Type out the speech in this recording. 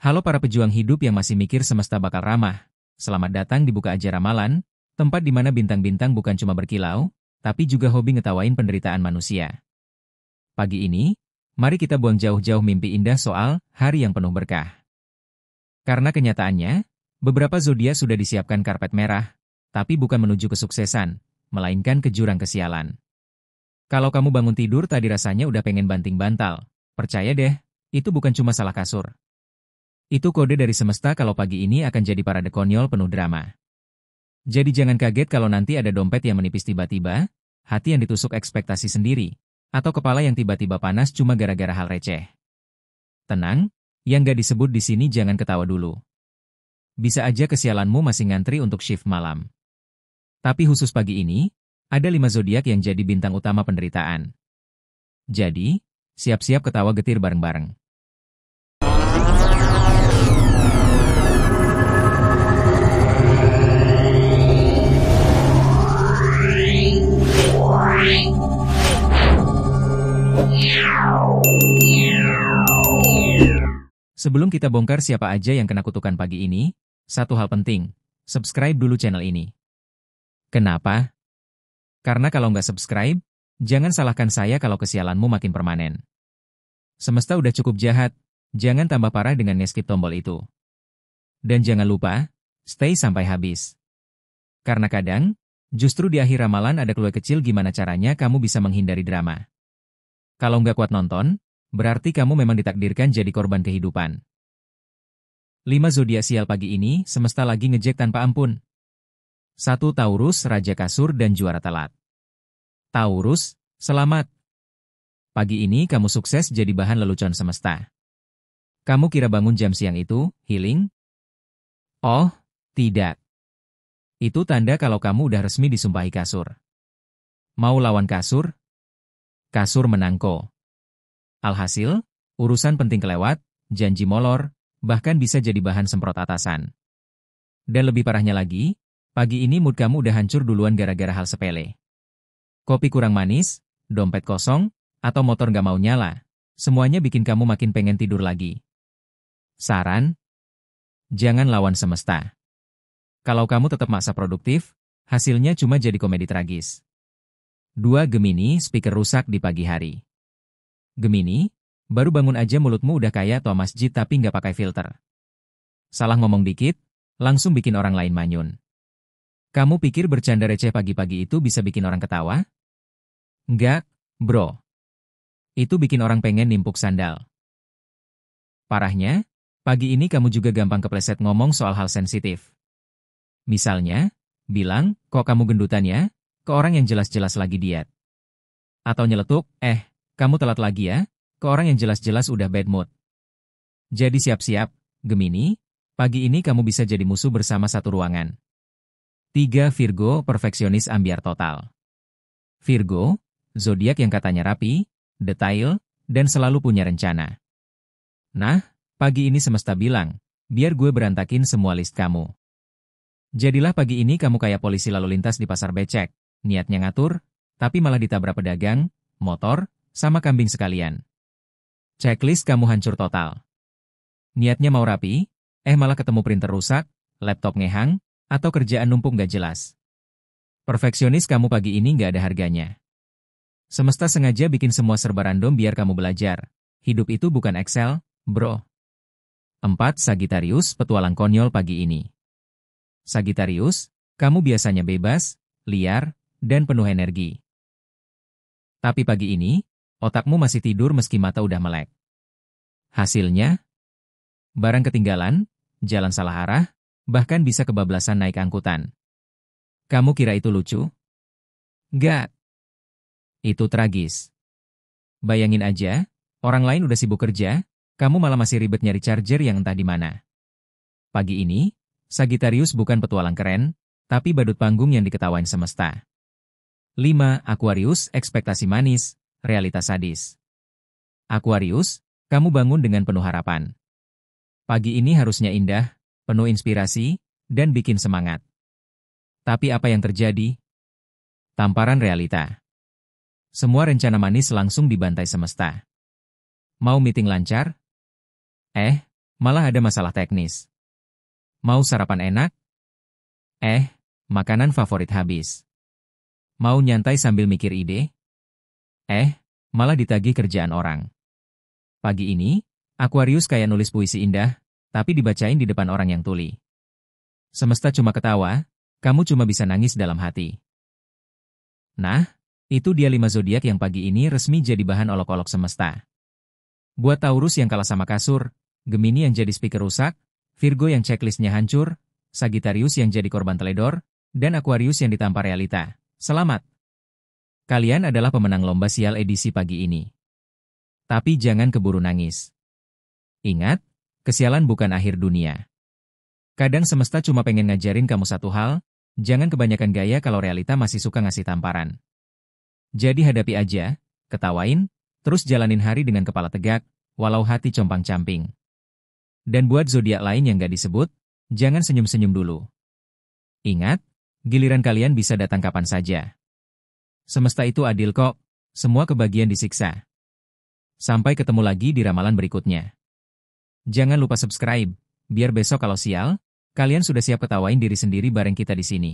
Halo para pejuang hidup yang masih mikir semesta bakal ramah. Selamat datang di Buka Aja Ramalan, tempat di mana bintang-bintang bukan cuma berkilau, tapi juga hobi ngetawain penderitaan manusia. Pagi ini, mari kita buang jauh-jauh mimpi indah soal hari yang penuh berkah. Karena kenyataannya, beberapa zodiak sudah disiapkan karpet merah, tapi bukan menuju kesuksesan, melainkan ke jurang kesialan. Kalau kamu bangun tidur tadi rasanya udah pengen banting bantal, percaya deh, itu bukan cuma salah kasur. Itu kode dari semesta kalau pagi ini akan jadi parade konyol penuh drama. Jadi jangan kaget kalau nanti ada dompet yang menipis tiba-tiba, hati yang ditusuk ekspektasi sendiri, atau kepala yang tiba-tiba panas cuma gara-gara hal receh. Tenang, yang gak disebut di sini jangan ketawa dulu. Bisa aja kesialanmu masih ngantri untuk shift malam. Tapi khusus pagi ini, ada 5 zodiak yang jadi bintang utama penderitaan. Jadi, siap-siap ketawa getir bareng-bareng. Sebelum kita bongkar siapa aja yang kena kutukan pagi ini, satu hal penting, subscribe dulu channel ini. Kenapa? Karena kalau nggak subscribe, jangan salahkan saya kalau kesialanmu makin permanen. Semesta udah cukup jahat, jangan tambah parah dengan nge-skip tombol itu. Dan jangan lupa, stay sampai habis. Karena kadang, justru di akhir ramalan ada clue kecil gimana caranya kamu bisa menghindari drama. Kalau nggak kuat nonton, berarti kamu memang ditakdirkan jadi korban kehidupan. 5 zodiak sial pagi ini, semesta lagi ngejek tanpa ampun. 1 Taurus, Raja Kasur dan Juara Telat. Taurus, selamat. Pagi ini kamu sukses jadi bahan lelucon semesta. Kamu kira bangun jam siang itu, healing? Oh, tidak. Itu tanda kalau kamu udah resmi disumpahi kasur. Mau lawan kasur? Kasur menangko. Alhasil, urusan penting kelewat, janji molor, bahkan bisa jadi bahan semprot atasan. Dan lebih parahnya lagi, pagi ini mood kamu udah hancur duluan gara-gara hal sepele. Kopi kurang manis, dompet kosong, atau motor nggak mau nyala, semuanya bikin kamu makin pengen tidur lagi. Saran? Jangan lawan semesta. Kalau kamu tetap maksa produktif, hasilnya cuma jadi komedi tragis. 2 Gemini, speaker rusak di pagi hari. Gemini, baru bangun aja mulutmu udah kayak tua masjid tapi nggak pakai filter. Salah ngomong dikit, langsung bikin orang lain manyun. Kamu pikir bercanda receh pagi-pagi itu bisa bikin orang ketawa? Nggak, bro. Itu bikin orang pengen nimpuk sandal. Parahnya, pagi ini kamu juga gampang kepleset ngomong soal hal sensitif. Misalnya, bilang, kok kamu gendutan ya, ke orang yang jelas-jelas lagi diet. Atau nyeletuk, kamu telat lagi ya, ke orang yang jelas-jelas udah bad mood. Jadi siap-siap, Gemini, pagi ini kamu bisa jadi musuh bersama satu ruangan. 3 Virgo, perfeksionis ambiar total. Virgo, zodiak yang katanya rapi, detail, dan selalu punya rencana. Nah, pagi ini semesta bilang, biar gue berantakin semua list kamu. Jadilah pagi ini kamu kayak polisi lalu lintas di pasar becek, niatnya ngatur, tapi malah ditabrak pedagang, motor, sama kambing sekalian. Checklist kamu hancur total. Niatnya mau rapi, malah ketemu printer rusak, laptop ngehang, atau kerjaan numpuk gak jelas. Perfeksionis kamu pagi ini gak ada harganya. Semesta sengaja bikin semua serba random biar kamu belajar. Hidup itu bukan Excel, bro. 4 Sagittarius, petualang konyol pagi ini. Sagittarius, kamu biasanya bebas, liar, dan penuh energi. Tapi pagi ini, otakmu masih tidur meski mata udah melek. Hasilnya, barang ketinggalan, jalan salah arah, bahkan bisa kebablasan naik angkutan. Kamu kira itu lucu? Nggak. Itu tragis. Bayangin aja, orang lain udah sibuk kerja, kamu malah masih ribet nyari charger yang entah di mana. Pagi ini, Sagittarius bukan petualang keren, tapi badut panggung yang diketawain semesta. 5 Aquarius, ekspektasi manis, realitas sadis. Aquarius, kamu bangun dengan penuh harapan. Pagi ini harusnya indah, penuh inspirasi, dan bikin semangat. Tapi apa yang terjadi? Tamparan realita. Semua rencana manis langsung dibantai semesta. Mau meeting lancar? malah ada masalah teknis. Mau sarapan enak? Makanan favorit habis. Mau nyantai sambil mikir ide? Malah ditagih kerjaan orang. Pagi ini, Aquarius kayak nulis puisi indah, tapi dibacain di depan orang yang tuli. Semesta cuma ketawa, kamu cuma bisa nangis dalam hati. Nah, itu dia 5 zodiak yang pagi ini resmi jadi bahan olok-olok semesta. Buat Taurus yang kalah sama kasur, Gemini yang jadi speaker rusak, Virgo yang checklistnya hancur, Sagittarius yang jadi korban teledor, dan Aquarius yang ditampar realita. Selamat! Kalian adalah pemenang lomba sial edisi pagi ini. Tapi jangan keburu nangis. Ingat, kesialan bukan akhir dunia. Kadang semesta cuma pengen ngajarin kamu satu hal, jangan kebanyakan gaya kalau realita masih suka ngasih tamparan. Jadi hadapi aja, ketawain, terus jalanin hari dengan kepala tegak, walau hati compang-camping. Dan buat zodiak lain yang gak disebut, jangan senyum-senyum dulu. Ingat, giliran kalian bisa datang kapan saja. Semesta itu adil kok, semua kebagian disiksa. Sampai ketemu lagi di ramalan berikutnya. Jangan lupa subscribe, biar besok kalau sial, kalian sudah siap ketawain diri sendiri bareng kita di sini.